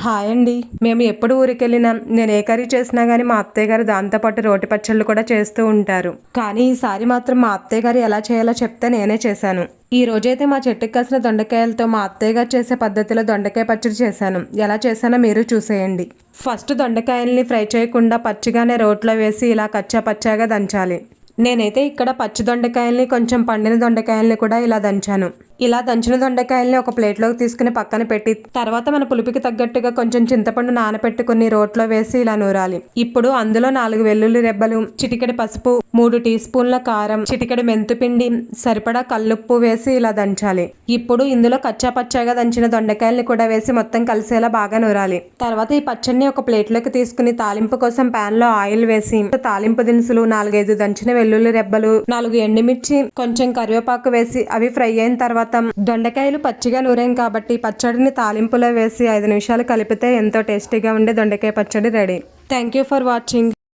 Hi అండి. మేము ఎప్పుడు ఊరికెళ్ళినా నేను ఏ కర్రీ చేసినా గానీ మా అత్తయ్య గారు దాంతోపాటు రోటి పచ్చళ్ళు కూడా చేస్తూ ఉంటారు. కానీ ఈసారి మాత్రం మా అత్తయ్య గారు ఎలా చేయాలో చెప్తే నేనే చేశాను. ఈ రోజైతే మా చెట్టుకి కాసిన దొండకాయలతో మా అత్తయ్య గారు చేసే పద్ధతిలో దొండకాయ పచ్చడి చేశాను. ఎలా చేశానో మీరు చూసేయండి. ఫస్ట్ దొండకాయల్ని ఫ్రై చేయకుండా పచ్చిగానే రోట్లో వేసి ఇలా కచ్చా పచ్చాగా దంచాలి. నేనైతే ఇక్కడ పచ్చి దొండకాయల్ని కొంచెం పండిన దొండకాయల్ని కూడా ఇలా దంచాను. ఇలా దంచిన దొండకాయల్ని ఒక ప్లేట్లోకి తీసుకుని పక్కన పెట్టి తర్వాత మన పులుపుకి తగ్గట్టుగా కొంచెం చింతపండు నానపెట్టుకుని రోట్లో వేసి ఇలా నూరాలి. ఇప్పుడు అందులో 4 వెల్లుల్లి రెబ్బలు, చిటికెడు పసుపు, 3 టీ స్పూన్ల కారం, చిటికెడు మెంతుపిండి, సరిపడా కల్లుప్పు వేసి ఇలా దంచాలి. ఇప్పుడు ఇందులో కచ్చా పచ్చాగా దంచిన దొండకాయల్ని కూడా వేసి మొత్తం కలిసేలా బాగా నూరాలి. తర్వాత ఈ పచ్చడిని ఒక ప్లేట్లోకి తీసుకుని తాలింపు కోసం పాన్ లో ఆయిల్ వేసి తాలింపు దినుసులు 4-5 దంచిన వెల్లుల్లి రెబ్బలు, 4 ఎండుమిర్చి, కొంచెం కరివేపాకు వేసి అవి ఫ్రై అయిన తర్వాత దొండకాయలు పచ్చిగా నూరాం కాబట్టి పచ్చడిని తాలింపులో వేసి 5 నిమిషాలు కలిపితే ఎంతో టేస్టీగా ఉండే దొండకాయ పచ్చడి ready. Thank you for watching.